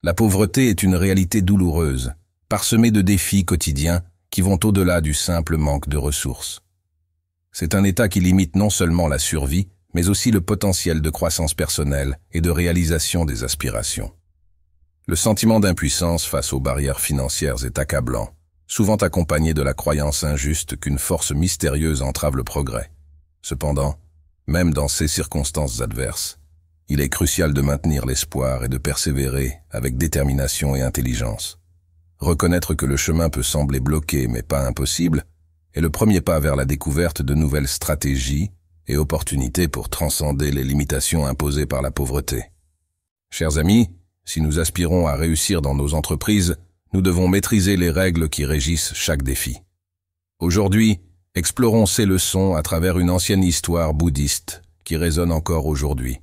La pauvreté est une réalité douloureuse, parsemée de défis quotidiens qui vont au-delà du simple manque de ressources. C'est un état qui limite non seulement la survie, mais aussi le potentiel de croissance personnelle et de réalisation des aspirations. Le sentiment d'impuissance face aux barrières financières est accablant, souvent accompagné de la croyance injuste qu'une force mystérieuse entrave le progrès. Cependant, même dans ces circonstances adverses, il est crucial de maintenir l'espoir et de persévérer avec détermination et intelligence. Reconnaître que le chemin peut sembler bloqué mais pas impossible est le premier pas vers la découverte de nouvelles stratégies et opportunités pour transcender les limitations imposées par la pauvreté. Chers amis, si nous aspirons à réussir dans nos entreprises, nous devons maîtriser les règles qui régissent chaque défi. Aujourd'hui, explorons ces leçons à travers une ancienne histoire bouddhiste qui résonne encore aujourd'hui.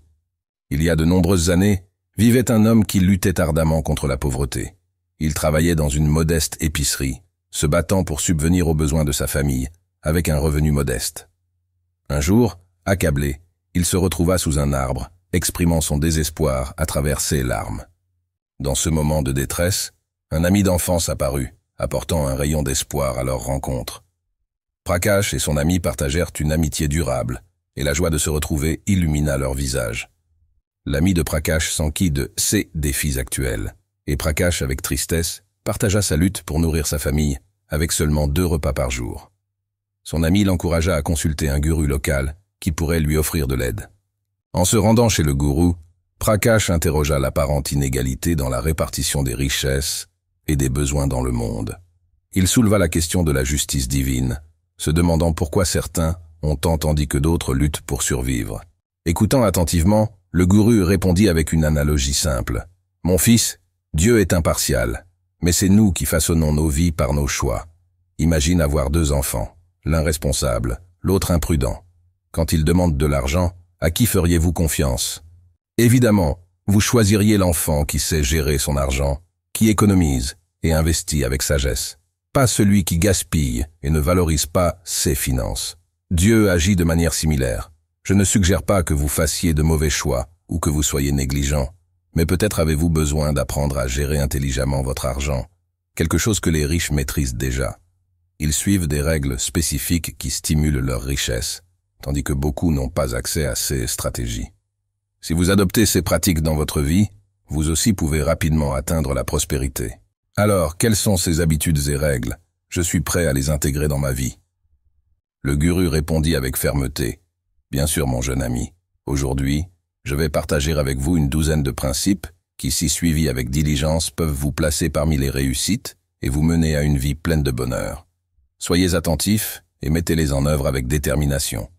Il y a de nombreuses années, vivait un homme qui luttait ardemment contre la pauvreté. Il travaillait dans une modeste épicerie, se battant pour subvenir aux besoins de sa famille, avec un revenu modeste. Un jour, accablé, il se retrouva sous un arbre, exprimant son désespoir à travers ses larmes. Dans ce moment de détresse, un ami d'enfance apparut, apportant un rayon d'espoir à leur rencontre. Prakash et son ami partagèrent une amitié durable, et la joie de se retrouver illumina leur visage. L'ami de Prakash s'enquit de ses défis actuels, et Prakash, avec tristesse, partagea sa lutte pour nourrir sa famille, avec seulement 2 repas par jour. Son ami l'encouragea à consulter un gourou local qui pourrait lui offrir de l'aide. En se rendant chez le gourou, Prakash interrogea l'apparente inégalité dans la répartition des richesses et des besoins dans le monde. Il souleva la question de la justice divine, se demandant pourquoi certains ont tant tandis que d'autres luttent pour survivre. Écoutant attentivement, le gourou répondit avec une analogie simple. « Mon fils, Dieu est impartial, mais c'est nous qui façonnons nos vies par nos choix. Imagine avoir 2 enfants, l'un responsable, l'autre imprudent. Quand ils demandent de l'argent, à qui feriez-vous confiance? Évidemment, vous choisiriez l'enfant qui sait gérer son argent, qui économise et investit avec sagesse. Pas celui qui gaspille et ne valorise pas ses finances. Dieu agit de manière similaire. Je ne suggère pas que vous fassiez de mauvais choix ou que vous soyez négligent, mais peut-être avez-vous besoin d'apprendre à gérer intelligemment votre argent, quelque chose que les riches maîtrisent déjà. Ils suivent des règles spécifiques qui stimulent leur richesse, tandis que beaucoup n'ont pas accès à ces stratégies. Si vous adoptez ces pratiques dans votre vie, vous aussi pouvez rapidement atteindre la prospérité. Alors, quelles sont ces habitudes et règles? Je suis prêt à les intégrer dans ma vie. Le gourou répondit avec fermeté. Bien sûr, mon jeune ami. Aujourd'hui, je vais partager avec vous une 12aine de principes qui, si suivis avec diligence, peuvent vous placer parmi les réussites et vous mener à une vie pleine de bonheur. Soyez attentifs et mettez-les en œuvre avec détermination.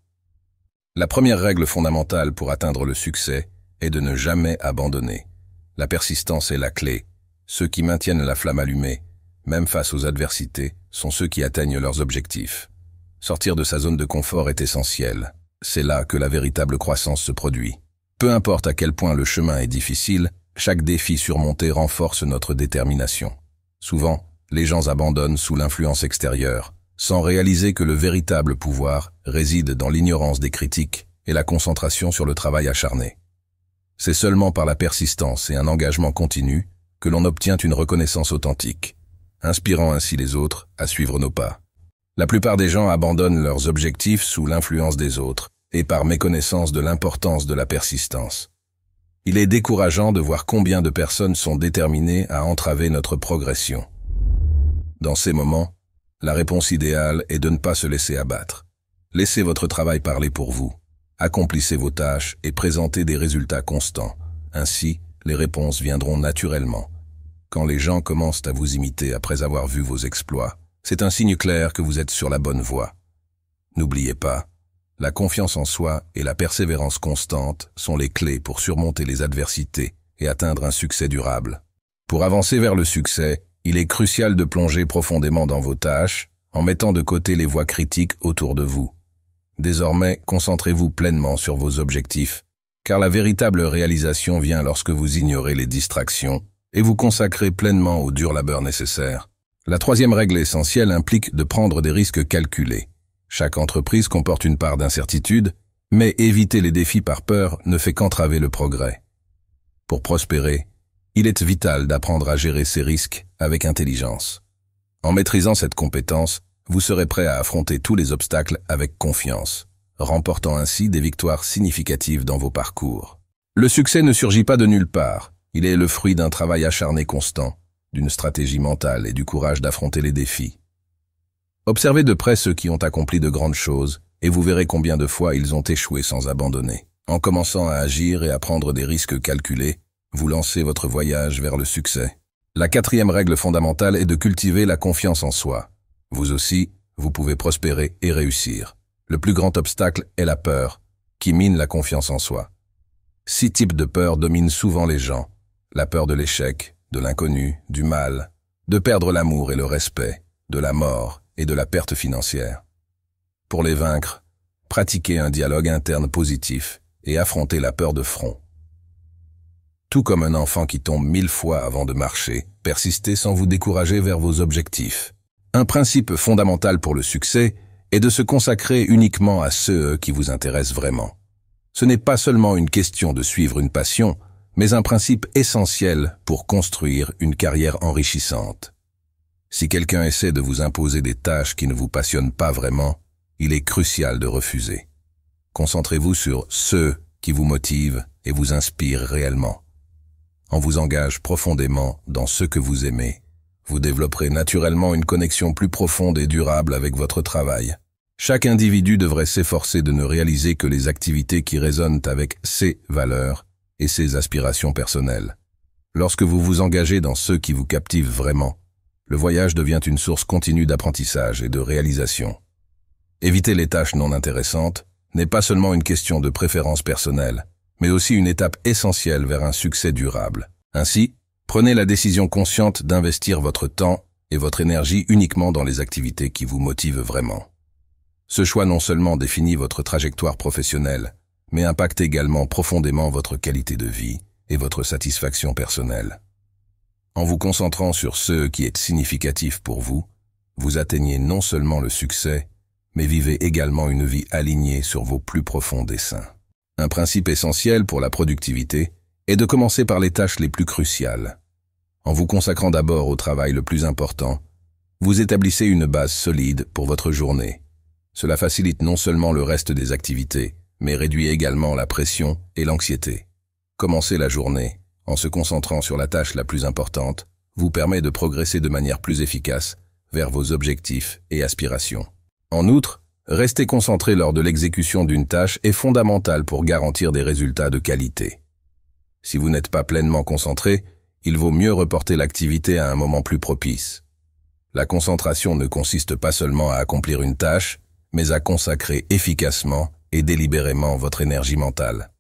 La première règle fondamentale pour atteindre le succès est de ne jamais abandonner. La persistance est la clé. Ceux qui maintiennent la flamme allumée, même face aux adversités, sont ceux qui atteignent leurs objectifs. Sortir de sa zone de confort est essentiel. C'est là que la véritable croissance se produit. Peu importe à quel point le chemin est difficile, chaque défi surmonté renforce notre détermination. Souvent, les gens abandonnent sous l'influence extérieure, sans réaliser que le véritable pouvoir réside dans l'ignorance des critiques et la concentration sur le travail acharné. C'est seulement par la persistance et un engagement continu que l'on obtient une reconnaissance authentique, inspirant ainsi les autres à suivre nos pas. La plupart des gens abandonnent leurs objectifs sous l'influence des autres et par méconnaissance de l'importance de la persistance. Il est décourageant de voir combien de personnes sont déterminées à entraver notre progression. Dans ces moments, la réponse idéale est de ne pas se laisser abattre. Laissez votre travail parler pour vous. Accomplissez vos tâches et présentez des résultats constants. Ainsi, les réponses viendront naturellement. Quand les gens commencent à vous imiter après avoir vu vos exploits, c'est un signe clair que vous êtes sur la bonne voie. N'oubliez pas, la confiance en soi et la persévérance constante sont les clés pour surmonter les adversités et atteindre un succès durable. Pour avancer vers le succès, il est crucial de plonger profondément dans vos tâches en mettant de côté les voix critiques autour de vous. Désormais, concentrez-vous pleinement sur vos objectifs, car la véritable réalisation vient lorsque vous ignorez les distractions et vous consacrez pleinement au dur labeur nécessaire. La 3e règle essentielle implique de prendre des risques calculés. Chaque entreprise comporte une part d'incertitude, mais éviter les défis par peur ne fait qu'entraver le progrès. Pour prospérer, Il est vital d'apprendre à gérer ces risques avec intelligence. En maîtrisant cette compétence, vous serez prêt à affronter tous les obstacles avec confiance, remportant ainsi des victoires significatives dans vos parcours. Le succès ne surgit pas de nulle part. Il est le fruit d'un travail acharné constant, d'une stratégie mentale et du courage d'affronter les défis. Observez de près ceux qui ont accompli de grandes choses et vous verrez combien de fois ils ont échoué sans abandonner. En commençant à agir et à prendre des risques calculés, vous lancez votre voyage vers le succès. La 4e règle fondamentale est de cultiver la confiance en soi. Vous aussi, vous pouvez prospérer et réussir. Le plus grand obstacle est la peur, qui mine la confiance en soi. 6 types de peurs dominent souvent les gens. La peur de l'échec, de l'inconnu, du mal, de perdre l'amour et le respect, de la mort et de la perte financière. Pour les vaincre, pratiquez un dialogue interne positif et affrontez la peur de front. Tout comme un enfant qui tombe 1000 fois avant de marcher, persistez sans vous décourager vers vos objectifs. Un principe fondamental pour le succès est de se consacrer uniquement à ceux qui vous intéressent vraiment. Ce n'est pas seulement une question de suivre une passion, mais un principe essentiel pour construire une carrière enrichissante. Si quelqu'un essaie de vous imposer des tâches qui ne vous passionnent pas vraiment, il est crucial de refuser. Concentrez-vous sur ceux qui vous motivent et vous inspirent réellement. On vous engage profondément dans ce que vous aimez. Vous développerez naturellement une connexion plus profonde et durable avec votre travail. Chaque individu devrait s'efforcer de ne réaliser que les activités qui résonnent avec ses valeurs et ses aspirations personnelles. Lorsque vous vous engagez dans ceux qui vous captivent vraiment, le voyage devient une source continue d'apprentissage et de réalisation. Éviter les tâches non intéressantes n'est pas seulement une question de préférence personnelle, mais aussi une étape essentielle vers un succès durable. Ainsi, prenez la décision consciente d'investir votre temps et votre énergie uniquement dans les activités qui vous motivent vraiment. Ce choix non seulement définit votre trajectoire professionnelle, mais impacte également profondément votre qualité de vie et votre satisfaction personnelle. En vous concentrant sur ce qui est significatif pour vous, vous atteignez non seulement le succès, mais vivez également une vie alignée sur vos plus profonds desseins. Un principe essentiel pour la productivité est de commencer par les tâches les plus cruciales. En vous consacrant d'abord au travail le plus important, vous établissez une base solide pour votre journée. Cela facilite non seulement le reste des activités, mais réduit également la pression et l'anxiété. Commencer la journée en se concentrant sur la tâche la plus importante vous permet de progresser de manière plus efficace vers vos objectifs et aspirations. En outre, rester concentré lors de l'exécution d'une tâche est fondamental pour garantir des résultats de qualité. Si vous n'êtes pas pleinement concentré, il vaut mieux reporter l'activité à un moment plus propice. La concentration ne consiste pas seulement à accomplir une tâche, mais à consacrer efficacement et délibérément votre énergie mentale.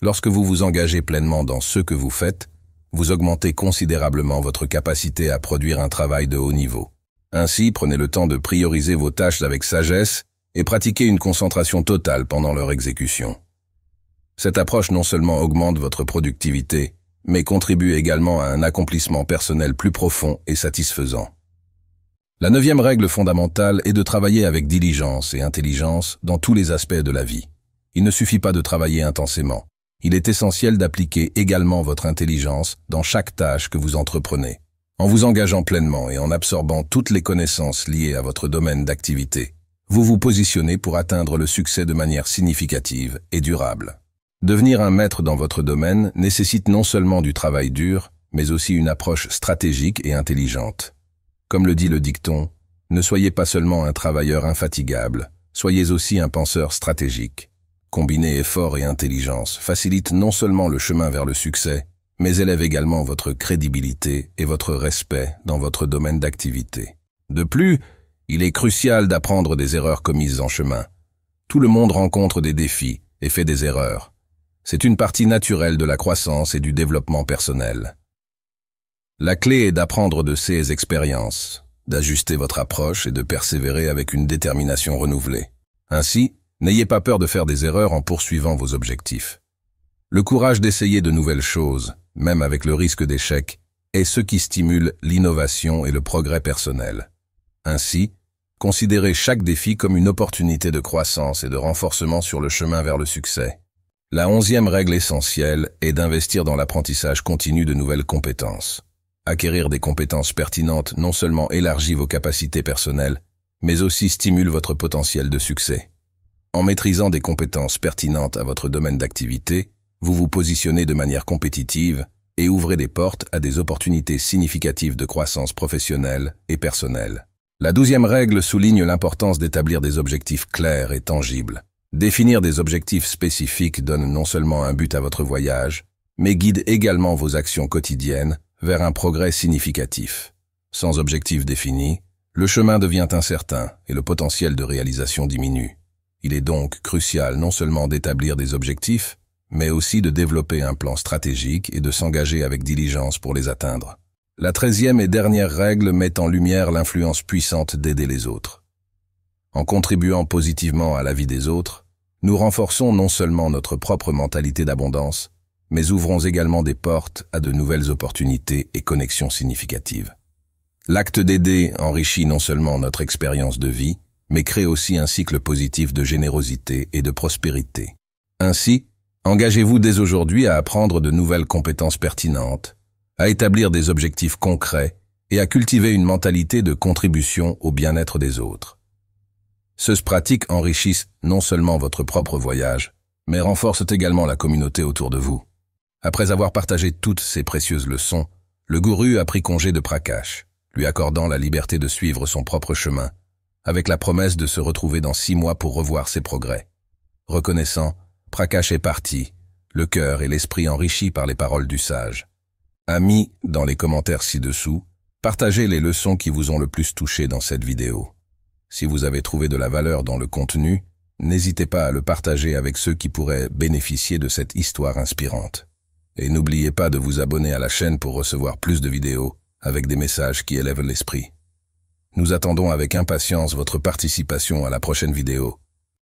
Lorsque vous vous engagez pleinement dans ce que vous faites, vous augmentez considérablement votre capacité à produire un travail de haut niveau. Ainsi, prenez le temps de prioriser vos tâches avec sagesse et pratiquez une concentration totale pendant leur exécution. Cette approche non seulement augmente votre productivité, mais contribue également à un accomplissement personnel plus profond et satisfaisant. La 9e règle fondamentale est de travailler avec diligence et intelligence dans tous les aspects de la vie. Il ne suffit pas de travailler intensément. Il est essentiel d'appliquer également votre intelligence dans chaque tâche que vous entreprenez. En vous engageant pleinement et en absorbant toutes les connaissances liées à votre domaine d'activité, vous vous positionnez pour atteindre le succès de manière significative et durable. Devenir un maître dans votre domaine nécessite non seulement du travail dur, mais aussi une approche stratégique et intelligente. Comme le dit le dicton, ne soyez pas seulement un travailleur infatigable, soyez aussi un penseur stratégique. Combiner effort et intelligence facilite non seulement le chemin vers le succès, mais élève également votre crédibilité et votre respect dans votre domaine d'activité. De plus, il est crucial d'apprendre des erreurs commises en chemin. Tout le monde rencontre des défis et fait des erreurs. C'est une partie naturelle de la croissance et du développement personnel. La clé est d'apprendre de ces expériences, d'ajuster votre approche et de persévérer avec une détermination renouvelée. Ainsi, n'ayez pas peur de faire des erreurs en poursuivant vos objectifs. Le courage d'essayer de nouvelles choses, même avec le risque d'échec, est ce qui stimule l'innovation et le progrès personnel. Ainsi, considérez chaque défi comme une opportunité de croissance et de renforcement sur le chemin vers le succès. La 11e règle essentielle est d'investir dans l'apprentissage continu de nouvelles compétences. Acquérir des compétences pertinentes non seulement élargit vos capacités personnelles, mais aussi stimule votre potentiel de succès. En maîtrisant des compétences pertinentes à votre domaine d'activité, vous vous positionnez de manière compétitive et ouvrez des portes à des opportunités significatives de croissance professionnelle et personnelle. La 12e règle souligne l'importance d'établir des objectifs clairs et tangibles. Définir des objectifs spécifiques donne non seulement un but à votre voyage, mais guide également vos actions quotidiennes vers un progrès significatif. Sans objectif défini, le chemin devient incertain et le potentiel de réalisation diminue. Il est donc crucial non seulement d'établir des objectifs, mais aussi de développer un plan stratégique et de s'engager avec diligence pour les atteindre. La 13e et dernière règle met en lumière l'influence puissante d'aider les autres. En contribuant positivement à la vie des autres, nous renforçons non seulement notre propre mentalité d'abondance, mais ouvrons également des portes à de nouvelles opportunités et connexions significatives. L'acte d'aider enrichit non seulement notre expérience de vie, mais crée aussi un cycle positif de générosité et de prospérité. Ainsi, engagez-vous dès aujourd'hui à apprendre de nouvelles compétences pertinentes, à établir des objectifs concrets et à cultiver une mentalité de contribution au bien-être des autres. Ces pratiques enrichissent non seulement votre propre voyage, mais renforcent également la communauté autour de vous. Après avoir partagé toutes ces précieuses leçons, le gourou a pris congé de Prakash, lui accordant la liberté de suivre son propre chemin, avec la promesse de se retrouver dans 6 mois pour revoir ses progrès. Reconnaissant, Prakash est parti, le cœur et l'esprit enrichis par les paroles du sage. Amis, dans les commentaires ci-dessous, partagez les leçons qui vous ont le plus touché dans cette vidéo. Si vous avez trouvé de la valeur dans le contenu, n'hésitez pas à le partager avec ceux qui pourraient bénéficier de cette histoire inspirante. Et n'oubliez pas de vous abonner à la chaîne pour recevoir plus de vidéos avec des messages qui élèvent l'esprit. Nous attendons avec impatience votre participation à la prochaine vidéo.